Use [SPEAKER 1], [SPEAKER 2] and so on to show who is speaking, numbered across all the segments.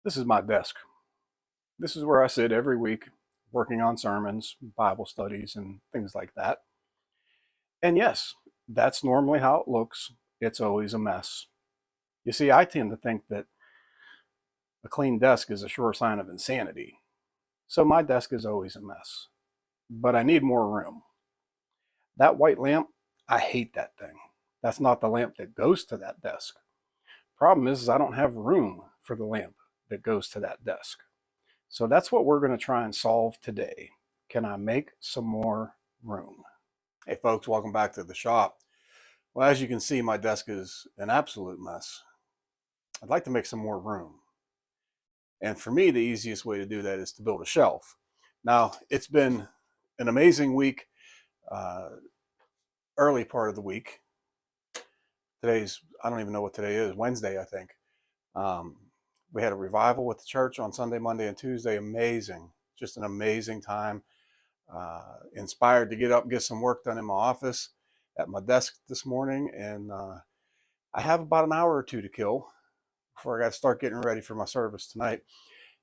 [SPEAKER 1] This is my desk. This is where I sit every week working on sermons, Bible studies, and things like that. And yes, that's normally how it looks. It's always a mess. You see, I tend to think that a clean desk is a sure sign of insanity. So my desk is always a mess. But I need more room. That white lamp, I hate that thing. That's not the lamp that goes to that desk. Problem is I don't have room for the lamp that goes to that desk. So that's what we're going to try and solve today. Can I make some more room? Hey folks, welcome back to the shop. Well, as you can see, my desk is an absolute mess. I'd like to make some more room. And for me, the easiest way to do that is to build a shelf. Now, it's been an amazing week, early part of the week. I don't even know what today is, Wednesday, I think. We had a revival with the church on Sunday, Monday, and Tuesday. Amazing, just an amazing time. Inspired to get up and get some work done in my office at my desk this morning. And I have about an hour or two to kill before I got to start getting ready for my service tonight.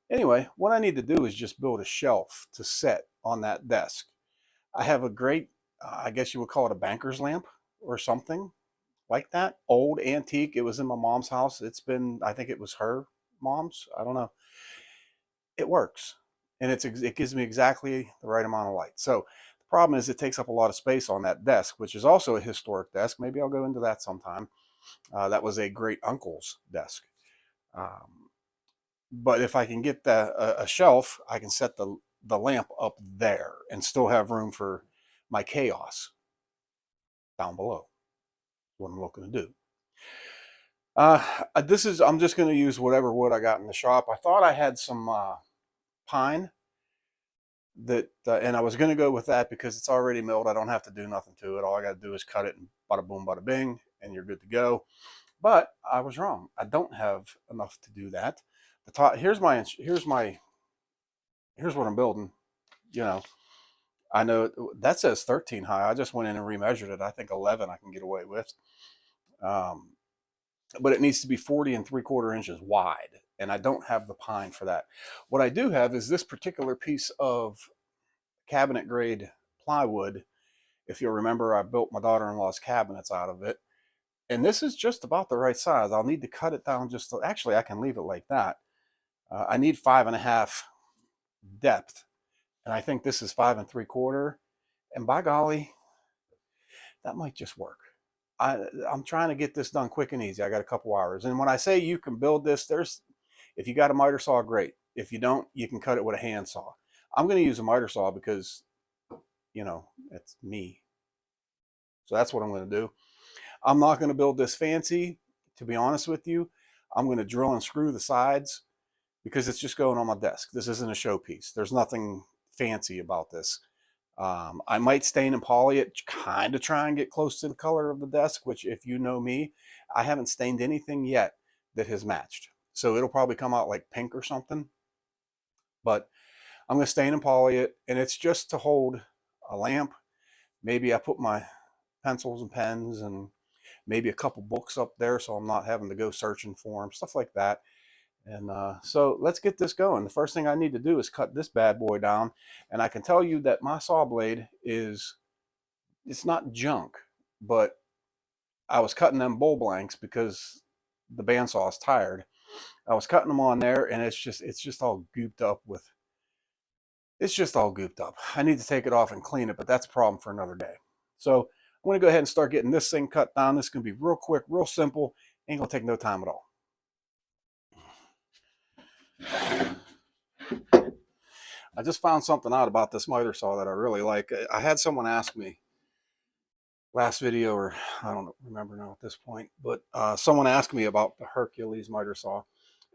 [SPEAKER 1] Anyway, what I need to do is just build a shelf to set on that desk. I have a great, I guess you would call it a banker's lamp or something like that. Old antique. It was in my mom's house. I think it was her mom's. I don't know. It works. And it gives me exactly the right amount of light. So the problem is it takes up a lot of space on that desk, which is also a historic desk. Maybe I'll go into that sometime. That was a great uncle's desk. But if I can get a shelf, I can set the lamp up there and still have room for my chaos down below. What I'm looking to do. I'm just going to use whatever wood I got in the shop. I thought I had some pine and I was going to go with that because it's already milled. I don't have to do nothing to it. All I got to do is cut it and bada boom, bada bing, and you're good to go. But I was wrong. I don't have enough to do that. The top here's what I'm building. You know, I know that says 13 high. I just went in and remeasured it. I think 11 I can get away with. But it needs to be 40 3/4 inches wide, and I don't have the pine for that. What I do have is this particular piece of cabinet grade plywood. If you'll remember, I built my daughter-in-law's cabinets out of it, and this is just about the right size. I'll need to cut it down actually I can leave it like that. I need 5.5 depth, and I think this is 5 3/4, and by golly, that might just work. I'm trying to get this done quick and easy. I got a couple hours. And when I say you can build this, if you got a miter saw, great. If you don't, you can cut it with a hand saw. I'm going to use a miter saw because, it's me. So that's what I'm going to do. I'm not going to build this fancy, to be honest with you. I'm going to drill and screw the sides because it's just going on my desk. This isn't a showpiece. There's nothing fancy about this. I might stain and poly it, kind of try and get close to the color of the desk, which if you know me, I haven't stained anything yet that has matched. So it'll probably come out like pink or something. But I'm going to stain and poly it, and it's just to hold a lamp. Maybe I put my pencils and pens and maybe a couple books up there so I'm not having to go searching for them, stuff like that. And so let's get this going. The first thing I need to do is cut this bad boy down. And I can tell you that my saw blade it's not junk, but I was cutting them bowl blanks because the bandsaw is tired. I was cutting them on there, and it's just all gooped up with, it's just all gooped up. I need to take it off and clean it, but that's a problem for another day. So I'm going to go ahead and start getting this thing cut down. This is going to be real quick, real simple. Ain't going to take no time at all. I just found something out about this miter saw that I really like. I had someone ask me last video, or I don't remember now at this point, but someone asked me about the Hercules miter saw,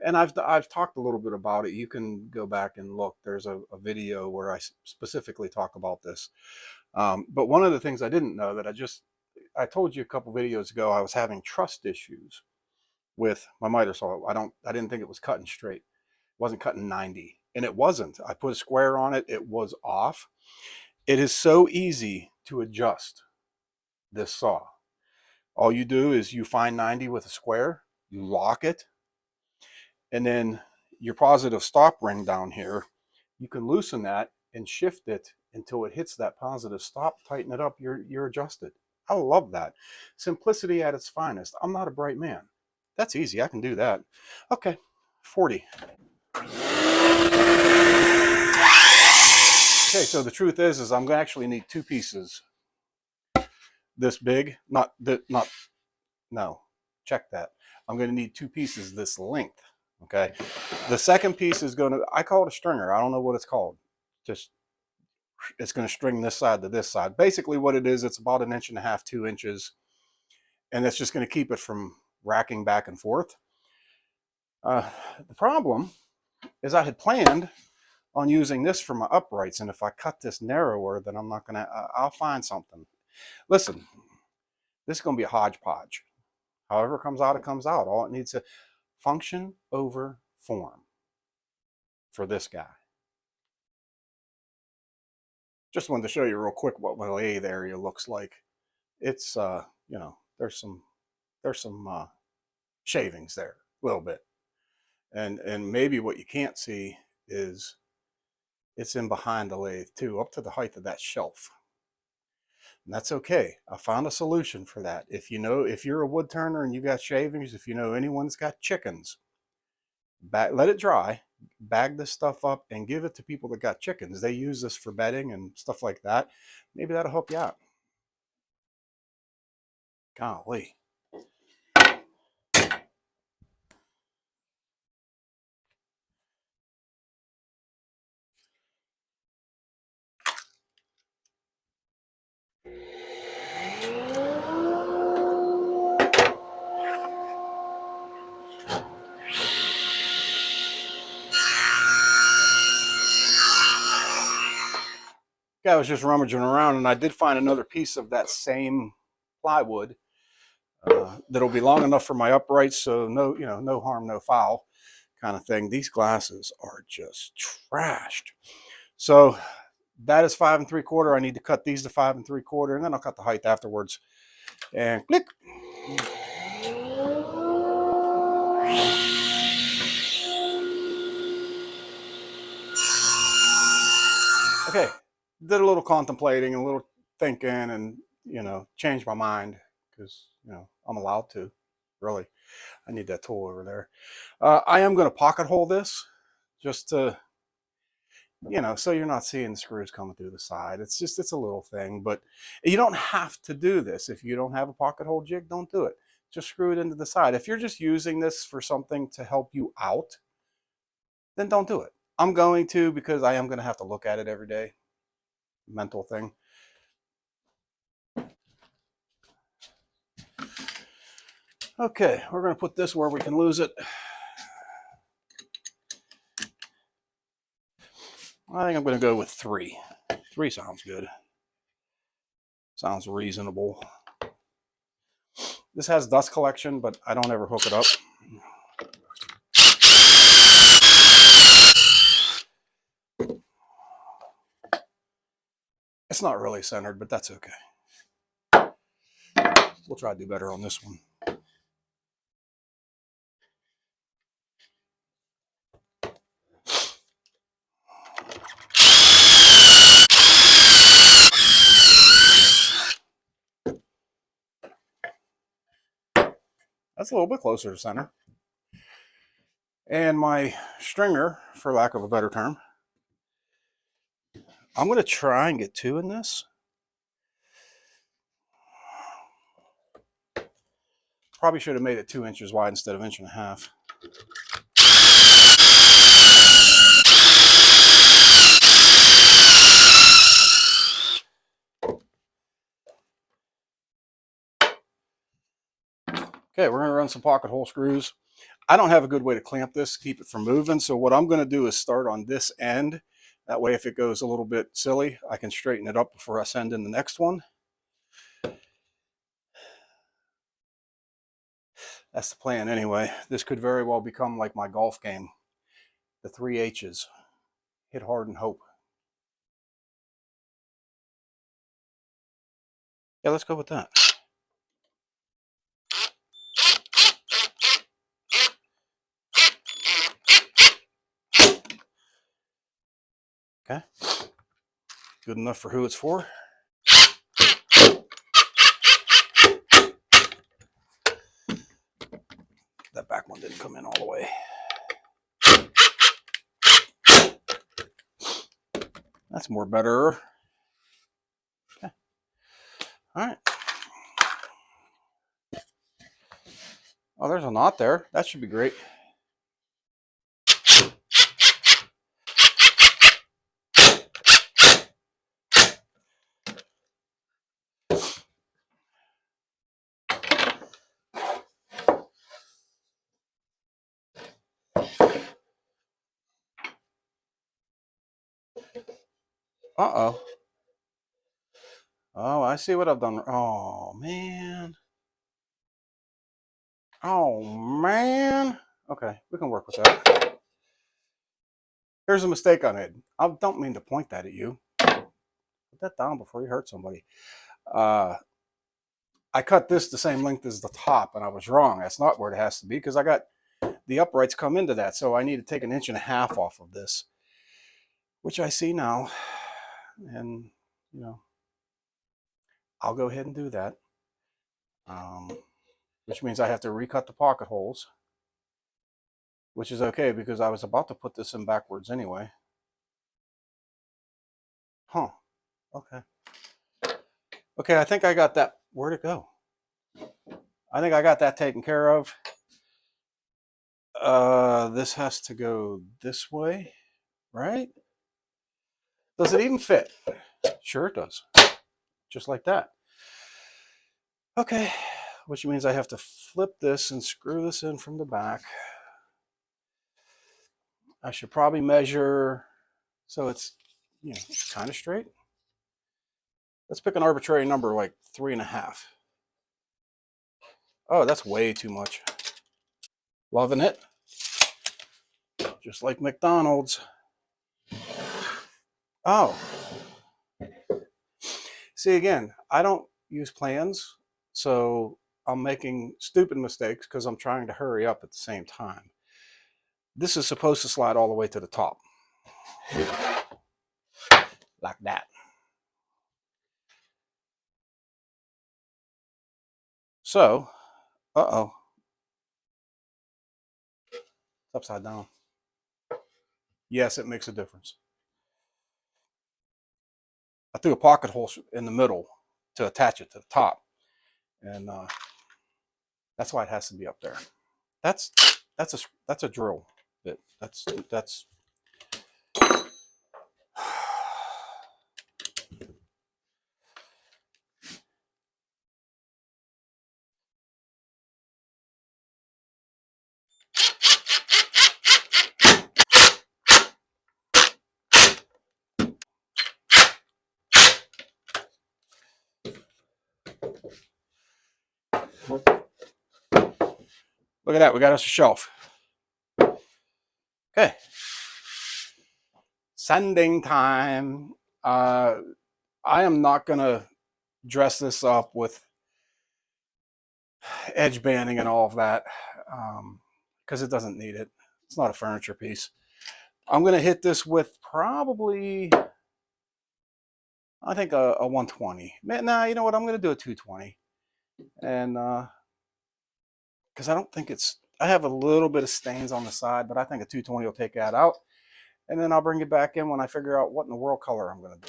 [SPEAKER 1] and I've talked a little bit about it. You can go back and look. There's a video where I specifically talk about this. But one of the things I didn't know that I told you a couple videos ago, I was having trust issues with my miter saw. I didn't think it was cutting straight. It wasn't cutting 90. And it wasn't. I put a square on it. It was off. It is so easy to adjust this saw. All you do is you find 90 with a square, you lock it, and then your positive stop ring down here, you can loosen that and shift it until it hits that positive stop, tighten it up, you're adjusted. I love that. Simplicity at its finest. I'm not a bright man. That's easy, I can do that. Okay, 40. Okay, so the truth is I'm gonna actually need two pieces this big, no, check that. I'm gonna need two pieces this length, okay? The second piece is gonna, I call it a stringer. I don't know what it's called. Just, it's gonna string this side to this side. Basically what it is, it's about 1.5 inches, 2 inches, and it's just gonna keep it from racking back and forth. The problem is I had planned on using this for my uprights, and if I cut this narrower, then I'm not gonna, I'll find something. Listen, this is gonna be a hodgepodge. However it comes out, it comes out. All it needs to function over form for this guy. Just wanted to show you real quick what my lathe area looks like. It's, you know, there's some shavings there, a little bit. And maybe what you can't see is it's in behind the lathe too, up to the height of that shelf. And that's okay. I found a solution for that. If you know, if you're a wood turner and you got shavings, if you know anyone that's got chickens, let it dry, bag this stuff up and give it to people that got chickens. They use this for bedding and stuff like that. Maybe that'll help you out. Golly. I was just rummaging around and I did find another piece of that same plywood that'll be long enough for my uprights, so no, you know, no harm, no foul kind of thing. These glasses are just trashed. So that is 5 3/4. I need to cut these to 5 3/4, and then I'll cut the height afterwards. And click. Okay, did a little contemplating, a little thinking, and, you know, changed my mind because, you know, I'm allowed to, really. I need that tool over there. I am going to pocket hole this just to, you know, so you're not seeing the screws coming through the side. It's just, it's a little thing, but you don't have to do this. If you don't have a pocket hole jig, don't do it. Just screw it into the side. If you're just using this for something to help you out, then don't do it. I'm going to, because I am going to have to look at it every day. Mental thing. Okay, we're going to put this where we can lose it. I think I'm going to go with 3. 3 sounds good. Sounds reasonable. This has dust collection, but I don't ever hook it up. It's not really centered, but that's okay. We'll try to do better on this one. That's a little bit closer to center. And my stringer, for lack of a better term, I'm going to try and get 2 in this. Probably should have made it 2 inches wide instead of 1.5 inches. Okay, we're going to run some pocket hole screws. I don't have a good way to clamp this, keep it from moving. So what I'm going to do is start on this end. That way, if it goes a little bit silly, I can straighten it up before I send in the next one. That's the plan anyway. This could very well become like my golf game. The 3 H's. Hit hard and hope. Yeah, let's go with that. Okay. Good enough for who it's for. That back one didn't come in all the way. That's more better. Okay. All right. Oh, there's a knot there. That should be great. Uh-oh. Oh, I see what I've done. Oh, man. Oh, man. Okay, we can work with that. Here's a mistake I made. I don't mean to point that at you. Put that down before you hurt somebody. I cut this the same length as the top, and I was wrong. That's not where it has to be because I got the uprights come into that, so I need to take 1.5 inches off of this, which I see now. And, you know, I'll go ahead and do that, which means I have to recut the pocket holes, which is okay because I was about to put this in backwards anyway. Huh. Okay. Okay, I think I got that. Where'd it go? I think I got that taken care of. This has to go this way, right? Does it even fit? Sure it does. Just like that. Okay, which means I have to flip this and screw this in from the back. I should probably measure so it's, you know, kind of straight. Let's pick an arbitrary number like 3.5. Oh, that's way too much. Loving it. Just like McDonald's. Oh. See, again, I don't use plans, so I'm making stupid mistakes because I'm trying to hurry up at the same time. This is supposed to slide all the way to the top. Like that. So, uh-oh. It's upside down. Yes, it makes a difference. I threw a pocket hole in the middle to attach it to the top. And that's why it has to be up there. That's a drill bit. That's look at that. We got us a shelf. Okay. Sanding time. I am not gonna dress this up with edge banding and all of that because it doesn't need it. It's not a furniture piece. I'm gonna hit this with probably, I think a 120. Nah, you know what? I'm gonna do a 220, and because I don't think it's. I have a little bit of stains on the side, but I think a 220 will take that out, and then I'll bring it back in when I figure out what in the world color I'm gonna do.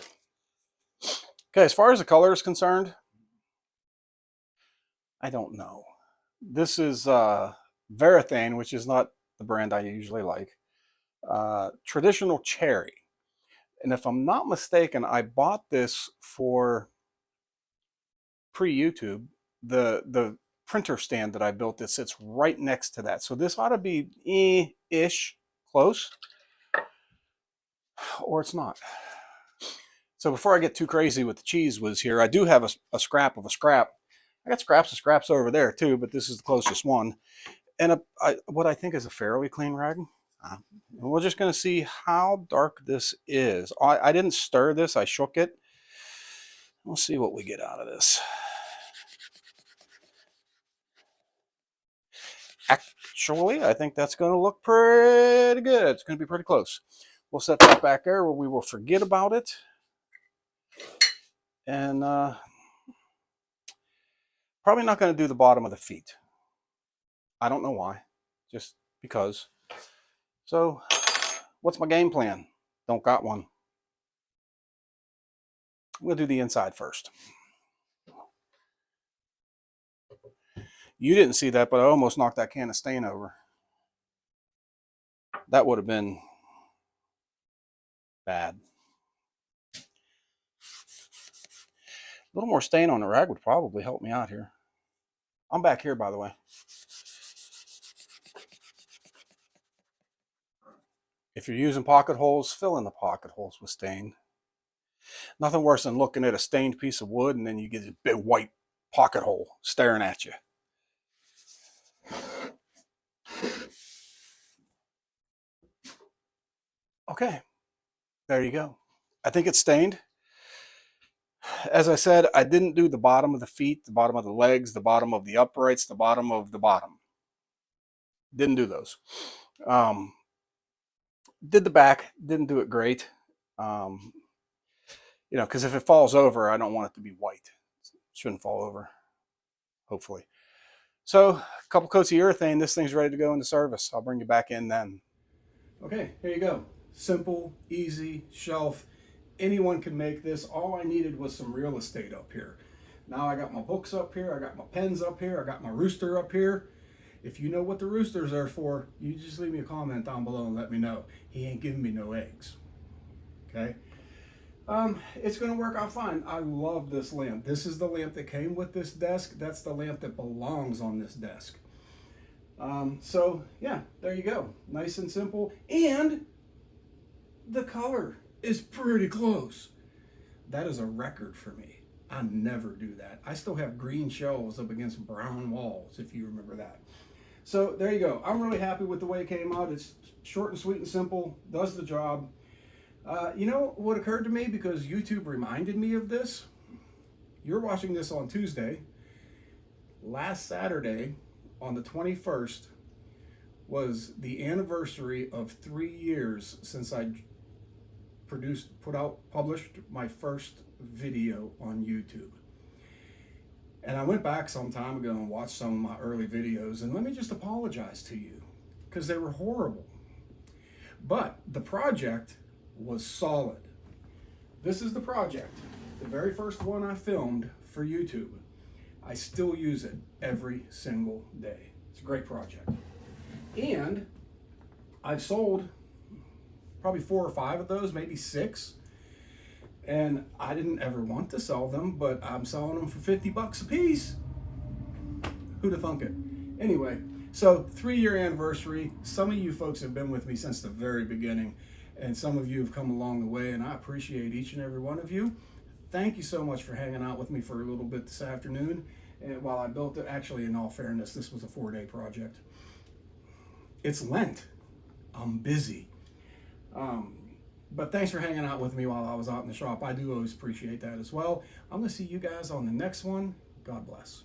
[SPEAKER 1] Okay, as far as the color is concerned, I don't know. This is Varathane, which is not the brand I usually like. Traditional cherry. And if I'm not mistaken, I bought this for pre-YouTube. The printer stand that I built that sits right next to that. So this ought to be ish close, or it's not. So before I get too crazy with the cheese whiz here, I do have a scrap of a scrap. I got scraps of scraps over there too, but this is the closest one. And what I think is a fairly clean rag. We're just going to see how dark this is. I didn't stir this, I shook it. We'll see what we get out of this. Actually, I think that's going to look pretty good. It's going to be pretty close. We'll set that back there where we will forget about it. And probably not going to do the bottom of the feet. I don't know why, just because. So what's my game plan? Don't got one. We'll do the inside first. You didn't see that, but I almost knocked that can of stain over. That would have been bad. A little more stain on the rag would probably help me out here. I'm back here, by the way. If you're using pocket holes, fill in the pocket holes with stain. Nothing worse than looking at a stained piece of wood and then you get a big white pocket hole staring at you. Okay, there you go. I think it's stained. As I said, I didn't do the bottom of the feet, the bottom of the legs, the bottom of the uprights, the bottom of the bottom. Didn't do those. Did the back, didn't do it great. You know, because if it falls over, I don't want it to be white. It shouldn't fall over, hopefully. So a couple coats of urethane, this thing's ready to go into service. I'll bring you back in then. Okay, here you go. Simple, easy shelf. Anyone can make this. All I needed was some real estate up here. Now I got my books up here, I got my pens up here, I got my rooster up here. If you know what the roosters are for, you just leave me a comment down below and let me know. He ain't giving me no eggs. Okay? It's going to work out fine. I love this lamp. This is the lamp that came with this desk. That's the lamp that belongs on this desk. So, yeah, there you go. Nice and simple. And the color is pretty close. That is a record for me. I never do that. I still have green shelves up against brown walls, if you remember that. So there you go. I'm really happy with the way it came out. It's short and sweet and simple, does the job. You know what occurred to me, because YouTube reminded me of this? You're watching this on Tuesday. Last Saturday, on the 21st, was the anniversary of 3 years since I published my first video on YouTube. And I went back some time ago and watched some of my early videos, and let me just apologize to you, because they were horrible. But the project was solid. This is the project, the very first one I filmed for YouTube. I still use it every single day. It's a great project. And I've sold probably 4 or 5 of those, maybe 6. And I didn't ever want to sell them, but I'm selling them for 50 bucks a piece. Who'd have thunk it? Anyway, so 3-year anniversary. Some of you folks have been with me since the very beginning, and some of you have come along the way, and I appreciate each and every one of you. Thank you so much for hanging out with me for a little bit this afternoon. And while I built it, actually, in all fairness, this was a 4-day project. It's Lent. I'm busy. But thanks for hanging out with me while I was out in the shop. I do always appreciate that as well. I'm going to see you guys on the next one. God bless.